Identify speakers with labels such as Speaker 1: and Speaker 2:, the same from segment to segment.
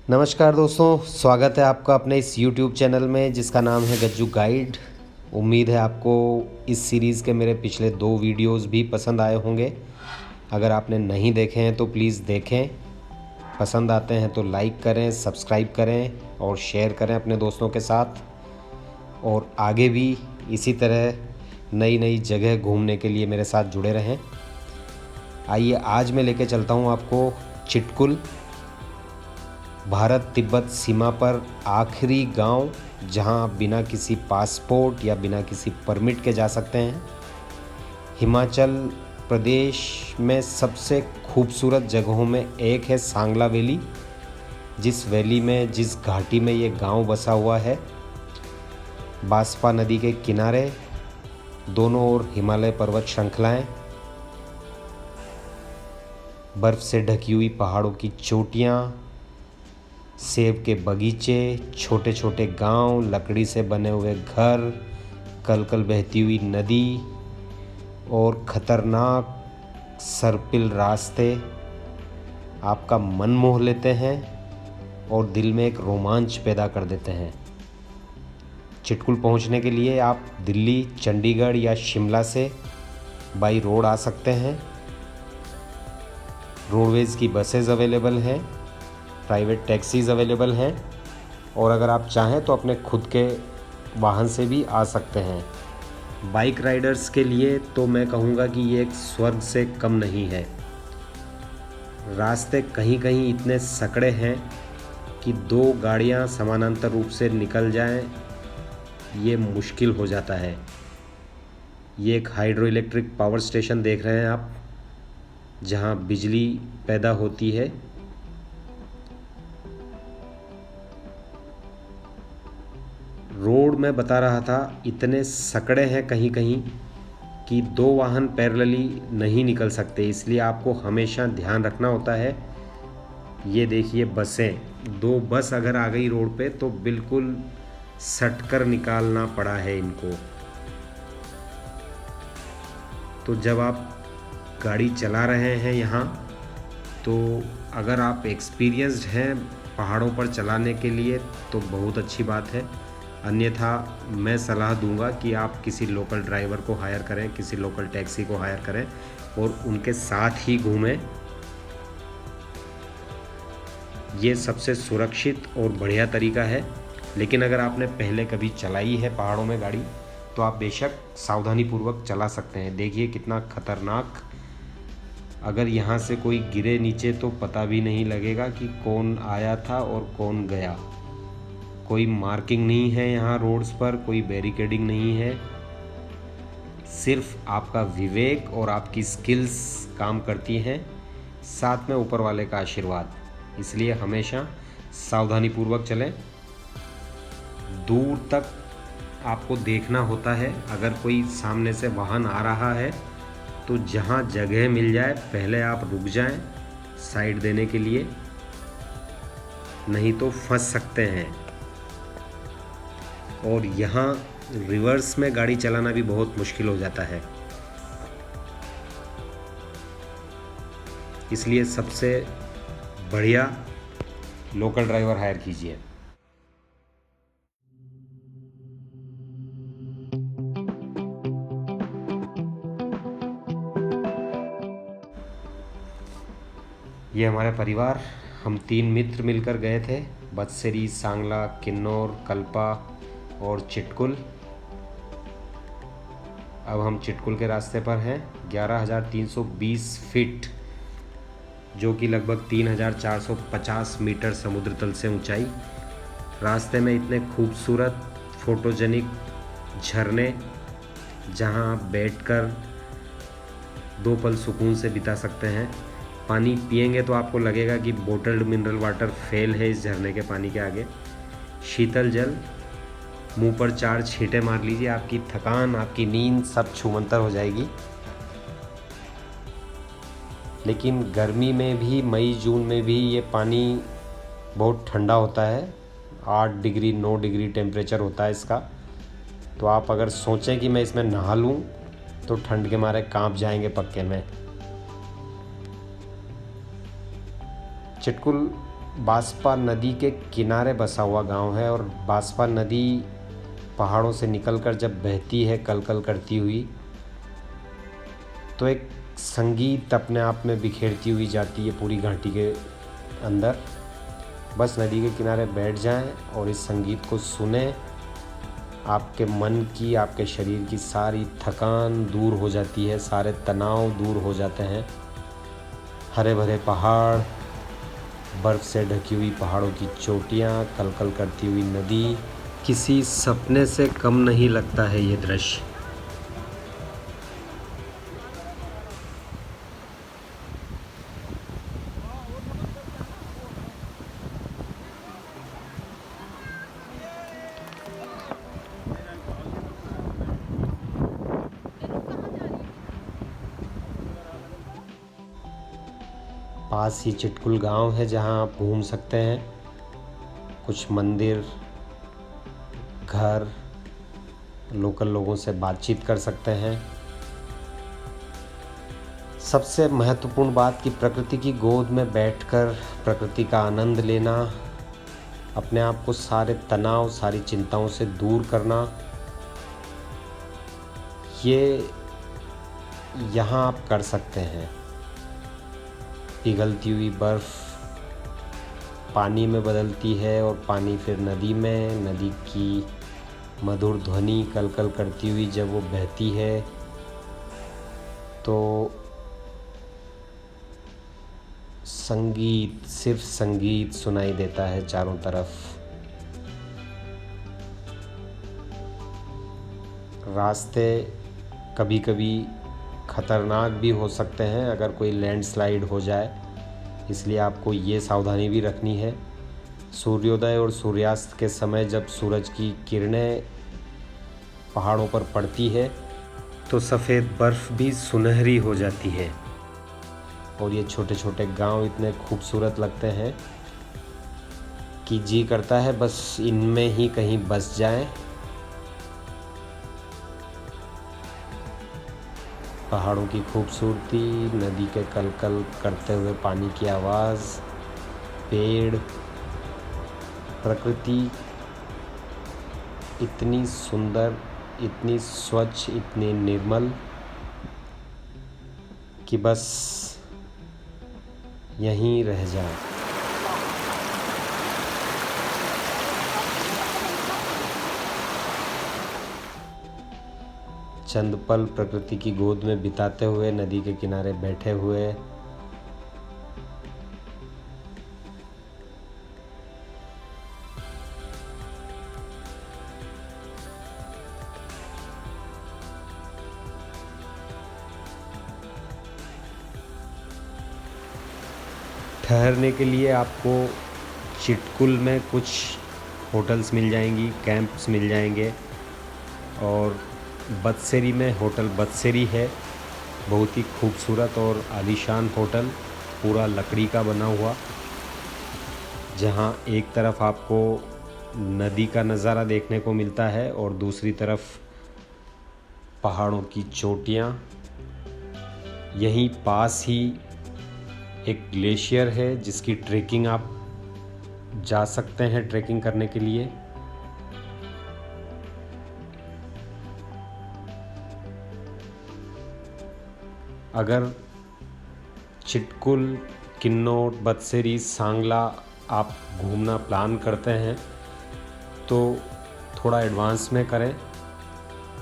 Speaker 1: नमस्कार दोस्तों, स्वागत है आपका अपने इस YouTube चैनल में जिसका नाम है गज्जू गाइड। उम्मीद है आपको इस सीरीज़ के मेरे पिछले 2 वीडियोस भी पसंद आए होंगे। अगर आपने नहीं देखे हैं तो प्लीज़ देखें। पसंद आते हैं तो लाइक करें, सब्सक्राइब करें और शेयर करें अपने दोस्तों के साथ। और आगे भी इसी तरह नई नई जगह घूमने के लिए मेरे साथ जुड़े रहें। आइए आज मैं लेके चलता हूँ आपको चिटकुल, भारत तिब्बत सीमा पर आखिरी गांव जहां आप बिना किसी पासपोर्ट या बिना किसी परमिट के जा सकते हैं। हिमाचल प्रदेश में सबसे खूबसूरत जगहों में एक है सांगला वैली, जिस वैली में जिस घाटी में ये गांव बसा हुआ है। बांसपा नदी के किनारे दोनों ओर हिमालय पर्वत श्रृंखलाएं, बर्फ़ से ढकी हुई पहाड़ों की चोटियाँ, सेब के बगीचे, छोटे छोटे गांव, लकड़ी से बने हुए घर, कल कल बहती हुई नदी और ख़तरनाक सर्पिल रास्ते आपका मन मोह लेते हैं और दिल में एक रोमांच पैदा कर देते हैं। चिटकुल पहुंचने के लिए आप दिल्ली, चंडीगढ़ या शिमला से बाई रोड आ सकते हैं। रोडवेज़ की बसेज़ अवेलेबल हैं, प्राइवेट टैक्सीज़ अवेलेबल हैं और अगर आप चाहें तो अपने खुद के वाहन से भी आ सकते हैं। बाइक राइडर्स के लिए तो मैं कहूँगा कि ये एक स्वर्ग से कम नहीं है। रास्ते कहीं कहीं इतने सकड़े हैं कि 2 गाड़ियाँ समानांतर रूप से निकल जाएं, ये मुश्किल हो जाता है। ये एक हाइड्रो इलेक्ट्रिक पावर स्टेशन देख रहे हैं आप, जहाँ बिजली पैदा होती है। रोड में बता रहा था इतने सकड़े हैं कहीं कहीं कि 2 वाहन पैरेलली नहीं निकल सकते, इसलिए आपको हमेशा ध्यान रखना होता है। ये देखिए बसें, 2 बस अगर आ गई रोड पे तो बिल्कुल सटकर निकालना पड़ा है इनको। तो जब आप गाड़ी चला रहे हैं यहाँ, तो अगर आप एक्सपीरियंस्ड हैं पहाड़ों पर चलाने के लिए तो बहुत अच्छी बात है, अन्यथा मैं सलाह दूंगा कि आप किसी लोकल ड्राइवर को हायर करें, किसी लोकल टैक्सी को हायर करें और उनके साथ ही घूमें। ये सबसे सुरक्षित और बढ़िया तरीका है। लेकिन अगर आपने पहले कभी चलाई है पहाड़ों में गाड़ी तो आप बेशक सावधानीपूर्वक चला सकते हैं। देखिए कितना खतरनाक, अगर यहाँ से कोई गिरे नीचे तो पता भी नहीं लगेगा कि कौन आया था और कौन गया। कोई मार्किंग नहीं है यहाँ रोड्स पर, कोई बैरिकेडिंग नहीं है, सिर्फ आपका विवेक और आपकी स्किल्स काम करती हैं, साथ में ऊपर वाले का आशीर्वाद। इसलिए हमेशा सावधानीपूर्वक चलें। दूर तक आपको देखना होता है, अगर कोई सामने से वाहन आ रहा है तो जहाँ जगह मिल जाए पहले आप रुक जाएं साइड देने के लिए, नहीं तो फंस सकते हैं। और यहाँ रिवर्स में गाड़ी चलाना भी बहुत मुश्किल हो जाता है, इसलिए सबसे बढ़िया लोकल ड्राइवर हायर कीजिए। ये हमारा परिवार, हम 3 मित्र मिलकर गए थे बदसेरी, सांगला, किन्नौर, कल्पा और चिटकुल। अब हम चिटकुल के रास्ते पर हैं। 11,320 फीट, जो कि लगभग 3,450 मीटर समुद्र तल से ऊंचाई। रास्ते में इतने खूबसूरत फोटोजेनिक झरने, जहां आप बैठकर 2 पल सुकून से बिता सकते हैं। पानी पिएंगे तो आपको लगेगा कि बोटल्ड मिनरल वाटर फेल है इस झरने के पानी के आगे। शीतल जल, मुंह पर 4 छींटे मार लीजिए, आपकी थकान, आपकी नींद सब छूमंतर हो जाएगी। लेकिन गर्मी में भी, मई जून में भी ये पानी बहुत ठंडा होता है। 8 डिग्री 9 डिग्री टेम्परेचर होता है इसका। तो आप अगर सोचें कि मैं इसमें नहा लूँ तो ठंड के मारे कांप जाएंगे पक्के में। चिटकुल बांसपा नदी के किनारे बसा हुआ गांव है और बांसपा नदी पहाड़ों से निकलकर जब बहती है कल कल करती हुई, तो एक संगीत अपने आप में बिखेरती हुई जाती है पूरी घाटी के अंदर। बस नदी के किनारे बैठ जाएं और इस संगीत को सुने, आपके मन की, आपके शरीर की सारी थकान दूर हो जाती है, सारे तनाव दूर हो जाते हैं। हरे भरे पहाड़, बर्फ़ से ढकी हुई पहाड़ों की चोटियाँ, कल कल करती हुई नदी, किसी सपने से कम नहीं लगता है ये दृश्य। पास ही चिटकुल गांव है जहां आप घूम सकते हैं। कुछ मंदिर, घर, लोकल लोगों से बातचीत कर सकते हैं। सबसे महत्वपूर्ण बात कि प्रकृति की गोद में बैठकर प्रकृति का आनंद लेना, अपने आप को सारे तनाव, सारी चिंताओं से दूर करना, ये यहाँ आप कर सकते हैं। पिघलती हुई बर्फ़ पानी में बदलती है और पानी फिर नदी में, नदी की मधुर ध्वनि कल कल करती हुई जब वो बहती है तो संगीत, सिर्फ संगीत सुनाई देता है चारों तरफ। रास्ते कभी कभी ख़तरनाक भी हो सकते हैं अगर कोई लैंडस्लाइड हो जाए, इसलिए आपको ये सावधानी भी रखनी है। सूर्योदय और सूर्यास्त के समय जब सूरज की किरणें पहाड़ों पर पड़ती है तो सफ़ेद बर्फ़ भी सुनहरी हो जाती है और ये छोटे छोटे गांव इतने खूबसूरत लगते हैं कि जी करता है बस इनमें ही कहीं बस जाएं। पहाड़ों की खूबसूरती, नदी के कल कल करते हुए पानी की आवाज़, पेड़, प्रकृति इतनी सुंदर, इतनी स्वच्छ, इतनी निर्मल कि बस यहीं रह जाए। चंद पल प्रकृति की गोद में बिताते हुए, नदी के किनारे बैठे हुए, ठहरने के लिए आपको चिटकुल में कुछ होटल्स मिल जाएंगी, कैंप्स मिल जाएंगे और बदसेरी में होटल बदसेरी है, बहुत ही खूबसूरत और आलीशान होटल, पूरा लकड़ी का बना हुआ, जहां एक तरफ आपको नदी का नज़ारा देखने को मिलता है और दूसरी तरफ पहाड़ों की चोटियां। यहीं पास ही एक ग्लेशियर है जिसकी ट्रेकिंग आप जा सकते हैं ट्रेकिंग करने के लिए। अगर चिटकुल, किन्नौर, बदसेरी, सांगला आप घूमना प्लान करते हैं तो थोड़ा एडवांस में करें,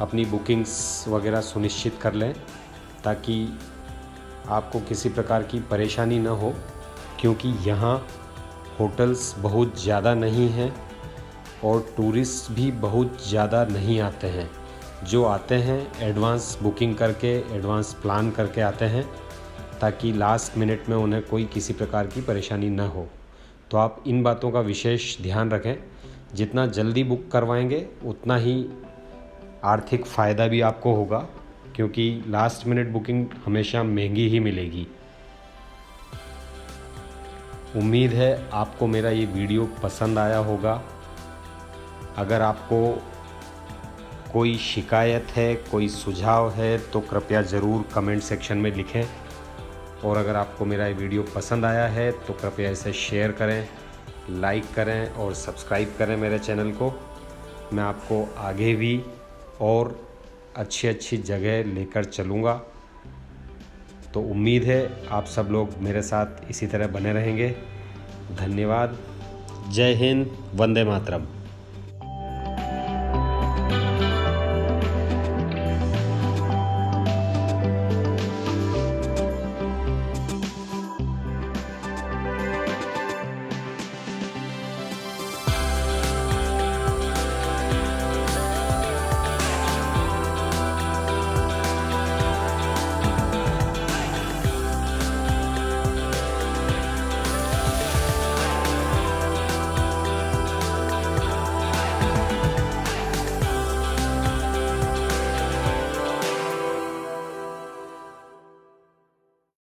Speaker 1: अपनी बुकिंग्स वगैरह सुनिश्चित कर लें ताकि आपको किसी प्रकार की परेशानी न हो, क्योंकि यहाँ होटल्स बहुत ज़्यादा नहीं हैं और टूरिस्ट भी बहुत ज़्यादा नहीं आते हैं। जो आते हैं एडवांस बुकिंग करके, एडवांस प्लान करके आते हैं ताकि लास्ट मिनट में उन्हें कोई किसी प्रकार की परेशानी न हो। तो आप इन बातों का विशेष ध्यान रखें। जितना जल्दी बुक करवाएंगे उतना ही आर्थिक फ़ायदा भी आपको होगा, क्योंकि लास्ट मिनट बुकिंग हमेशा महंगी ही मिलेगी। उम्मीद है आपको मेरा ये वीडियो पसंद आया होगा। अगर आपको कोई शिकायत है, कोई सुझाव है तो कृपया ज़रूर कमेंट सेक्शन में लिखें और अगर आपको मेरा ये वीडियो पसंद आया है तो कृपया इसे शेयर करें, लाइक करें और सब्सक्राइब करें मेरे चैनल को। मैं आपको आगे भी और अच्छी अच्छी जगह लेकर चलूँगा। तो उम्मीद है आप सब लोग मेरे साथ इसी तरह बने रहेंगे। धन्यवाद। जय हिंद, वंदे मातरम।